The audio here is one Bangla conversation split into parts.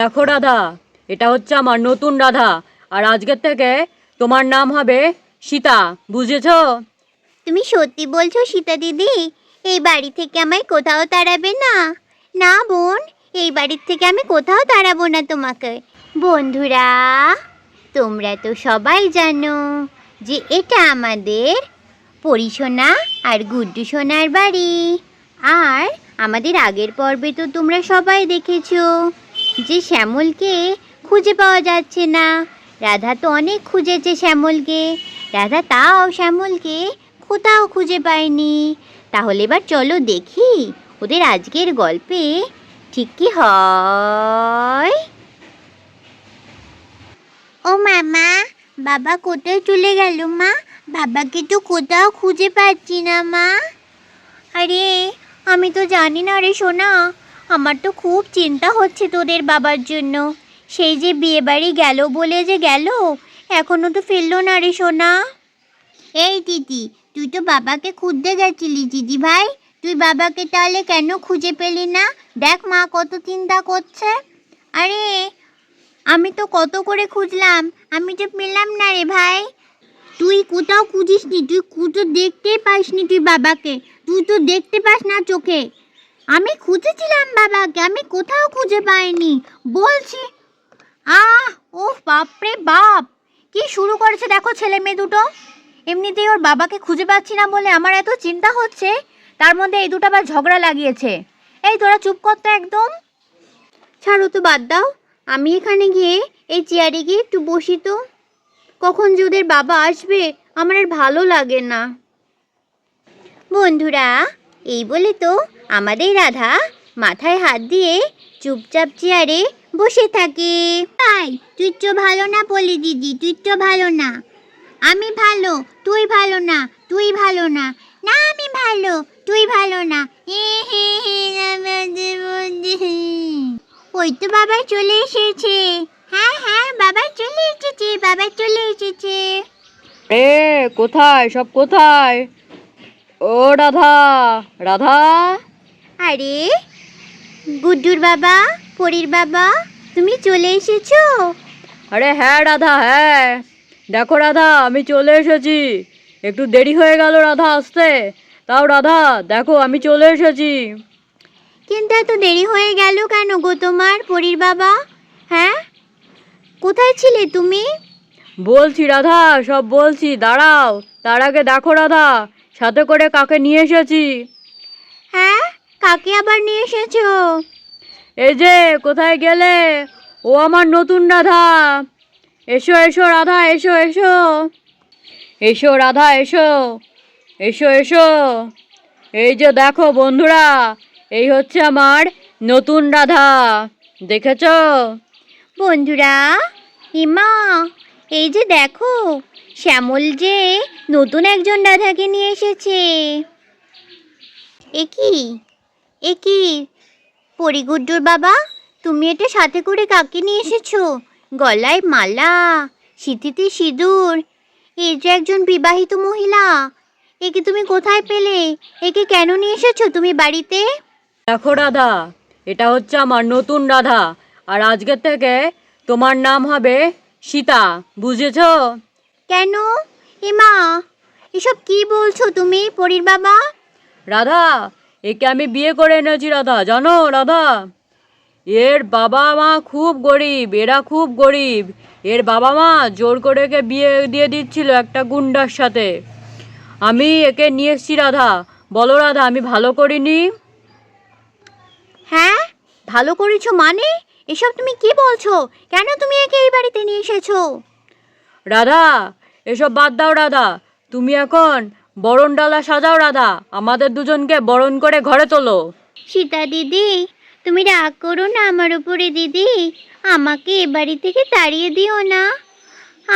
দেখো রাধা, এটা হচ্ছে আমার নতুন রাধা। আর আজকের থেকে তোমার নাম হবে সীতা, বুঝেছো? তুমি সত্যি বলছো সীতা দিদি? এই বাড়ি থেকে আমায় কোথাও তাড়াবে না? না বোন, এই বাড়ির থেকে আমি কোথাও তাড়াবো না তোমাকে। বন্ধুরা, তোমরা তো সবাই জানো যে এটা আমাদের পরিসোনা আর গুড্ডু সোনার বাড়ি। আর আমাদের আগের পর্বে তো তোমরা সবাই দেখেছো যে শ্যামলকে খুঁজে পাওয়া যাচ্ছে না। রাধা তো অনেক খুঁজেছে শ্যামলকে, রাধা তাও শ্যামলকে কোথাও খুঁজে পায়নি। তাহলে এবার চলো দেখি ওদের আজকের গল্পে ঠিক কি হয়। ও মামা, বাবা কোথায় চলে গেল মা? বাবাকে তো কোথাও খুঁজে পাচ্ছি না মা। আরে আমি তো জানি না রে সোনা, আমার তো খুব চিন্তা হচ্ছে তোদের বাবার জন্য। সেই যে বিয়ে বাড়ি গেল বলে যে গেল, এখনো তো ফিরলো না রে সোনা। এই দিদি, তুই তো বাবাকে খুঁজতে গেছিলি দিদি ভাই, তুই বাবাকে তাহলে কেন খুঁজে পেলি না? দেখ মা কত চিন্তা করছে। আরে আমি তো কত করে খুঁজলাম, আমি তো পেলাম না রে ভাই। তুই কোথাও খুঁজিসনি, তুই খুঁজে দেখতেই পাসনি তুই বাবাকে, তুই তো দেখতে পাস না চোখে। আমি খুঁজেছিলাম বাবাকে, আমি কোথাও খুঁজে পাইনি বলছি। ও বাপরে বাপ, কি শুরু করেছে দেখো ছেলে মেয়ে দুটো। এমনিতেই ওর বাবাকে খুঁজে পাচ্ছি না বলে আমার এত চিন্তা হচ্ছে, তার মধ্যে এই দুটো আবার ঝগড়া লাগিয়েছে। এই তোরা চুপ কর তো একদম। ছাড়ো তো, বাদ দাও। আমি এখানে গিয়ে এই চেয়ারে গিয়ে একটু বসি তো। কখন যে ওদের বাবা আসবে আমার আর ভালো লাগে না। বন্ধুরা, এই বলে তো আমাদের রাধা মাথায় হাত দিয়ে চুপচাপ চেয়ারে বসে থাকে। তাই তুই তো ভালো না বলি দিদি, তুই তো ভালো না। আমি ভালো, তুই ভালো না, তুই ভালো না। না আমি ভালো, তুই ভালো না। ওই তো বাবা চলে এসেছে। হ্যাঁ হ্যাঁ, বাবা চলে এসেছে, বাবা চলে এসেছে। এ কোথায় সব, কোথায়? ও রাধা, রাধা। আরে গুড্ডুর বাবা, পরীর বাবা, তুমি চলে এসেছো? আরে হ্যাঁ রাধা, হ্যাঁ। দেখো রাধা, আমি চলে এসেছি। একটু দেরি হয়ে গেল রাধা আসতে, তাও রাধা দেখো আমি চলে এসেছি। কিন্তু এত দেরি হয়ে গেল কেন গো তোমার, পরীর বাবা? হ্যাঁ, কোথায় ছিলে তুমি? বলছি রাধা, সব বলছি, দাঁড়াও। তার আগে দেখো রাধা, সাথে করে কাকে নিয়ে এসেছি। হ্যাঁ, কাকে আবার নিয়ে এসেছো? এই যে, কোথায় গেলে? ও আমার নতুন রাধা। এসো এসো রাধা, এসো এসো। এসো রাধা, এসো এসো এসো। এই যে দেখো বন্ধুরা, এই হচ্ছে আমার নতুন রাধা, দেখেছো? বন্ধুরা, হিমা, এই যে দেখো শ্যামল যে নতুন একজন রাধাকে নিয়ে এসেছে। এ কি পরিগুড্ডুর বাবা, তুমি এটা সাথে করে কাকে নিয়ে এসেছো? গলায় মালা, সিঁথিতে সিঁদুর, এই যে একজন বিবাহিত মহিলা। একে তুমি কোথায় পেলে? একে কেন নিয়ে এসেছো তুমি বাড়িতে? দেখো রাধা, এটা হচ্ছে আমার নতুন রাধা। আর আজকের থেকে তোমার নাম হবে সীতা, বুঝেছো? কেন হিমা, এসব কি বলছো তুমি পরীর বাবা? রাধা, একে আমি বিয়ে করে এনেছি রাধা, জানো রাধা? এর বাবা মা খুব গরিব, এরা খুব গরিব। এর বাবা মা জোর করে একে বিয়ে দিয়ে দিচ্ছিল একটা গুন্ডার সাথে। আমি একে নিয়ে এসেছি রাধা। বলো রাধা, আমি ভালো করিনি? হ্যাঁ, ভালো করেছো মানে? এসব তুমি কি বলছো? কেন তুমি একে এই বাড়িতে নিয়ে এসেছো? রাধা, এসব বাদ দাও রাধা। তুমি এখন বরণ ডালা সাজাও রাধা, আমাদের দুজনকে বরণ করে ঘরে তোলো। সীতা দিদি, তুমি রাগ করো না আমার উপরে দিদি। আমাকে এ বাড়ি থেকে তাড়িয়ে দিও না।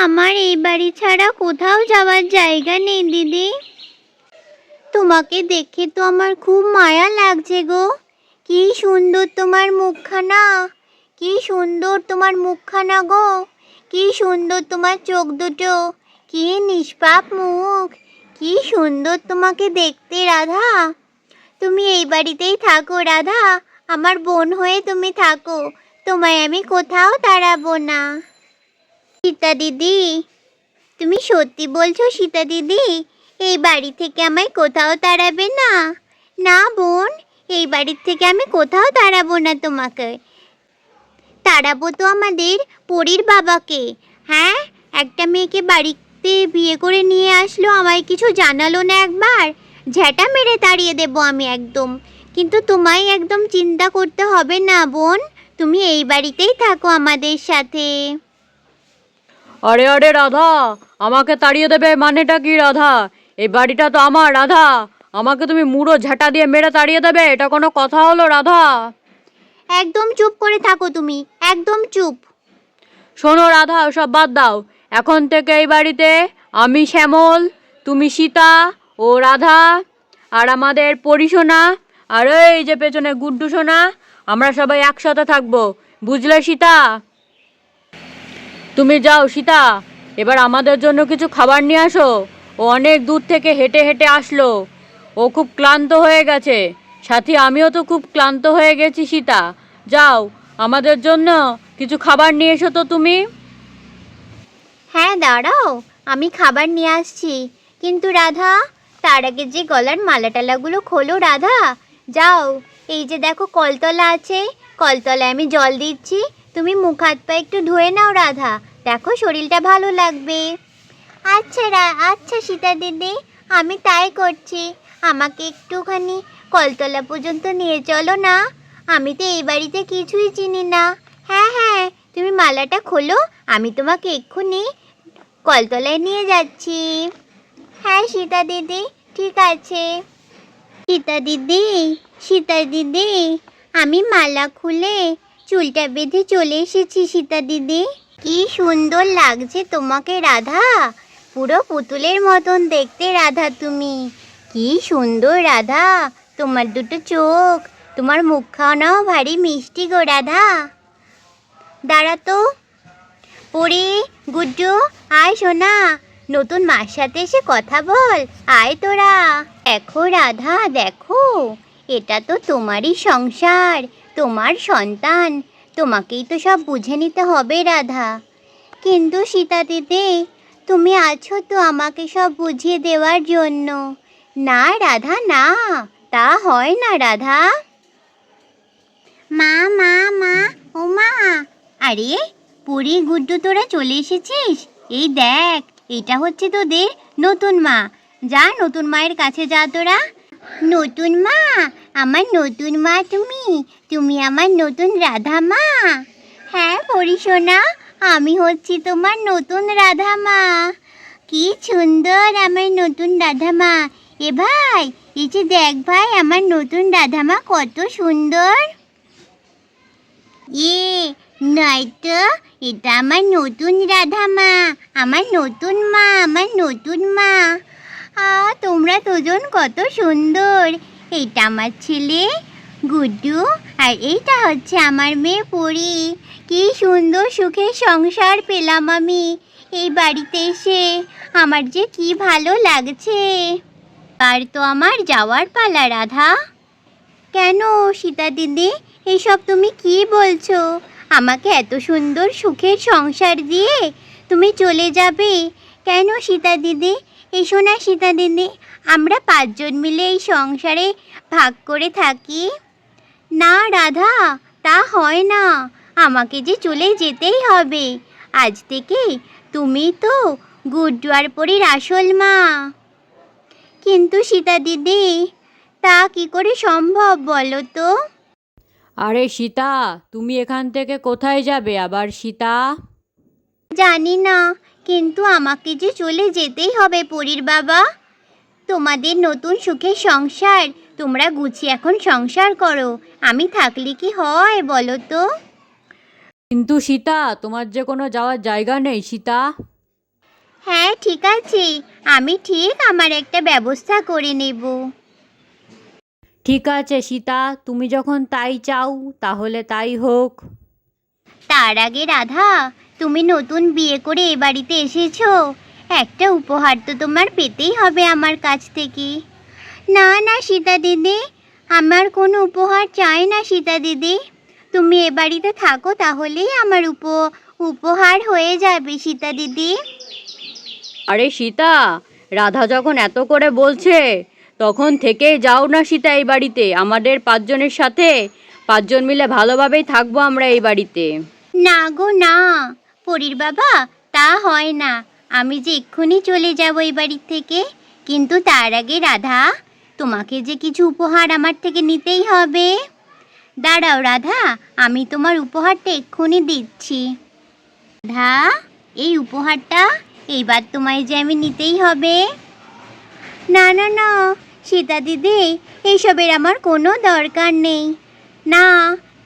আমার এই বাড়ি ছাড়া কোথাও যাওয়ার জায়গা নেই দিদি। তোমাকে দেখে তো আমার খুব মায়া লাগছে গো। কি সুন্দর তোমার মুখখানা, কি সুন্দর তোমার মুখখানা গো, কি সুন্দর তোমার চোখ দুটো, কি নিষ্পাপ মুখ, কি সুন্দর তোমাকে দেখতে রাধা। তুমি এই বাড়িতেই থাকো রাধা, আমার বোন হয়ে তুমি থাকো। তোমায় আমি কোথাও তাড়াবো না। সীতা দিদি, তুমি সত্যি বলছো সীতা দিদি? এই বাড়ি থেকে আমায় কোথাও তাড়াবে না? না বোন, এই বাড়ির থেকে আমি কোথাও তাড়াবো না তোমাকে। তাড়াবো তো আমাদের পরীর বাবাকে। হ্যাঁ, একটা মেয়েকে বাড়িতে বিয়ে করে নিয়ে আসলো, আমায় কিছু জানালো না একবার। ঝ্যাঁটা মেরে তাড়িয়ে দেবো আমি একদম। কিন্তু তোমায় একদম চিন্তা করতে হবে না বোন, তুমি এই বাড়িতেই থাকো আমাদের সাথে। আরে আরে রাধা, আমাকে তাড়িয়ে দেবে মানেটা কি রাধা? এই বাড়িটা তো আমার রাধা, আমাকে তুমি মুড়ো ঝাঁটা দিয়ে মেরে তাড়িয়ে দেবে? এটা কোনো কথা হলো রাধা? একদম চুপ করে থাকো তুমি, একদম চুপ। শোনো রাধা, ওসব বাদ দাও। এখন থেকে এই বাড়িতে আমি শ্যামল, তুমি সীতা ও রাধা, আর আমাদের পরিসোনা, আর এই যে পেছনে গুড্ডু সোনা, আমরা সবাই একসাথে থাকবো, বুঝলে সীতা? তুমি যাও সীতা, এবার আমাদের জন্য কিছু খাবার নিয়ে আসো। ও অনেক দূর থেকে হেঁটে হেঁটে আসলো, ও খুব ক্লান্ত হয়ে গেছে। সাথী, আমিও তো খুব ক্লান্ত হয়ে গেছি সীতা। যাও, আমাদের জন্য কিছু খাবার নিয়ে এসো তো তুমি। হ্যাঁ দাঁড়াও, আমি খাবার নিয়ে আসছি। কিন্তু রাধা, তার আগে যে গলার মালা টালাগুলো খোলো রাধা। যাও, এই যে দেখো কলতলা আছে, কলতলায় আমি জল দিচ্ছি, তুমি মুখ হাত পা একটু ধুয়ে নাও রাধা, দেখো শরীরটা ভালো লাগবে। আচ্ছা আচ্ছা সীতা দিদি, আমি তাই করছি। আমাকে একটুখানি কলতলা পর্যন্ত নিয়ে চলো না, আমি তো এই বাড়িতে কিছুই চিনি না। হ্যাঁ হ্যাঁ, তুমি মালাটা খোলো, আমি তোমাকে এক্ষুনি কলতলায় নিয়ে যাচ্ছি। হ্যাঁ সীতা দিদি, ঠিক আছে। সীতা দিদি, সীতা দিদি, আমি মালা খুলে চুলটা বেঁধে চলে এসেছি সীতা দিদি। কি সুন্দর লাগছে তোমাকে রাধা, পুরো পুতুলের মতন দেখতে রাধা তুমি। কি সুন্দর রাধা, তোমার দুটো চোখ, তোমার মুখখানাও ভারী মিষ্টি গো রাধা। দাঁড়া তো, পরি, গুড্ডু, আয় সোনা, নতুন মার সাথে এসে কথা বল, আয় তোরা। দেখো রাধা দেখো, এটা তো তোমারই সংসার, তোমার সন্তান, তোমাকেই তো সব বুঝে নিতে হবে রাধা। কিন্তু সীতা দিদি, তুমি আছো তো আমাকে সব বুঝিয়ে দেওয়ার জন্য। না রাধা না, তা হয় না রাধা। মা মা মা, ও মা। আরে পরি, গুড্ডু, তোরা চলে এসেছিস? এই দেখ, এটা হচ্ছে তোদের নতুন মা। যা, নতুন মায়ের কাছে যা তোরা। নতুন মা, আমার নতুন মা তুমি, তুমি আমার নতুন রাধা মা। হ্যাঁ পরি সোনা, আমি হচ্ছি তোমার নতুন রাধা মা। কি সুন্দর আমার নতুন রাধা মা। এ ভাই, এই যে দেখ ভাই, আমার নতুন রাধা মা কত সুন্দর। নয় তো, এটা আমার নতুন রাধা মা, আমার নতুন মা, আমার নতুন মা। তোমরা দুজন কত সুন্দর। এইটা আমার ছেলে গুড্ডু, আর এইটা হচ্ছে আমার মেয়ে পরি। কি সুন্দর সুখের সংসার পেলাম আমি এই বাড়িতে এসে, আমার যে কি ভালো লাগছে। আর তো আমার যাওয়ার পালা রাধা। কেন সীতা দিদি, এইসব তুমি কি বলছো? আমাকে এত সুন্দর সুখের সংসার দিয়ে তুমি চলে যাবে কেন সীতা দিদি? এসো না সীতা দিদি, আমরা 5 জন মিলে এই সংসারে ভাগ করে থাকি। না রাধা, তা হয় না, আমাকে যে চলে যেতেই হবে। আজ থেকে তুমি তো গুড্ডু আর পরীর আসল মা। কিন্তু সীতা দিদি, তা কি করে সম্ভব বলো তো? আরে সীতা, তুমি এখান থেকে কোথায় যাবে আবার সীতা? জানি না, কিন্তু আমাকে যে চলে যেতেই হবে পরীর বাবা। তোমাদের নতুন সুখের সংসার, তোমরা গুছিয়ে এখন সংসার করো, আমি থাকলে কি হয় বলো তো? কিন্তু সীতা, তোমার যে কোনো যাওয়ার জায়গা নেই সীতা। হ্যাঁ ঠিক আছে, আমি ঠিক আমার একটা ব্যবস্থা করে নেব। ঠিক আছে সীতা, তুমি যখন তাই চাও তাহলে তাই হোক। তার আগে রাধা, তুমি নতুন বিয়ে করে এ বাড়িতে এসেছো, একটা উপহার তো তোমার পেতেই হবে আমার কাছ থেকে। না না সীতা দিদি, আমার কোনো উপহার চাই না সীতা দিদি, তুমি এ বাড়িতে থাকো, তাহলেই আমার উপহার হয়ে যাবে সীতা দিদি। আরে সীতা, রাধা যখন এত করে বলছে তখন থেকেই যাও না সীতা এই বাড়িতে। আমাদের 5 জনের সাথে 5 জন মিলে ভালোভাবেই থাকবো আমরা এই বাড়িতে। না গো না, পরীর বাবা, তা হয় না। আমি যে এক্ষুনি চলে যাব এই বাড়ি থেকে, কিন্তু তার আগে রাধা, তোমাকে যে কিছু উপহার আমার থেকে নিতেই হবে। দাঁড়াও রাধা, আমি তোমার উপহারটা এক্ষুনি দিচ্ছি। রাধা, এই উপহারটা এইবার তোমায় যে আমি নিতেই হবে। না না না সীতা দিদি, এইসবের আমার কোনো দরকার নেই। না,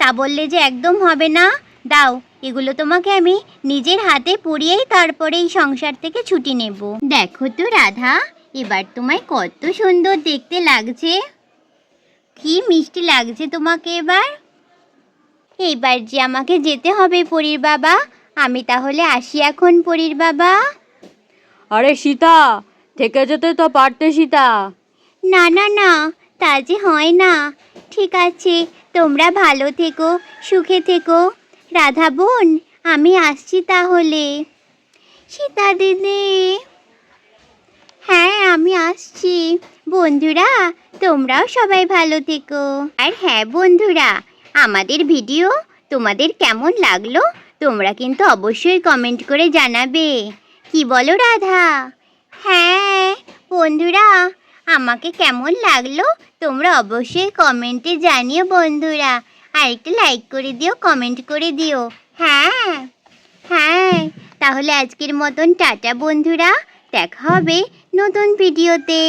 তা বললে যে একদম হবে না। দাও, এগুলো তোমাকে আমি নিজের হাতে পরিয়েই তারপরে এই সংসার থেকে ছুটি নেব। দেখো তো রাধা, এবার তোমায় কত সুন্দর দেখতে লাগছে, কি মিষ্টি লাগছে তোমাকে এবার। এইবার যে আমাকে যেতে হবে পরীর বাবা, আমি তাহলে আসি এখন পরীর বাবা। আরে সীতা, থেকে যেতে তো পারতে সীতা। না না না, তা যে হয় না। ঠিক আছে, তোমরা ভালো থেকো, সুখে থেকো। রাধা বোন, আমি আসছি তাহলে। সীতা দিদি, হ্যাঁ আমি আসছি। বন্ধুরা, তোমরাও সবাই ভালো থেকো। আর হ্যাঁ বন্ধুরা, আমাদের ভিডিও তোমাদের কেমন লাগলো তোমরা কিন্তু অবশ্যই কমেন্ট করে জানাবে। কি বলো রাধা? হ্যাঁ বন্ধুরা, আমাকে কেমন লাগলো তোমরা অবশ্যই কমেন্টে জানিও বন্ধুরা। আর একটু লাইক করে দিও, কমেন্ট করে দিও। হ্যাঁ হ্যাঁ, তাহলে আজকের মতন টাটা বন্ধুরা, দেখা হবে নতুন ভিডিওতে।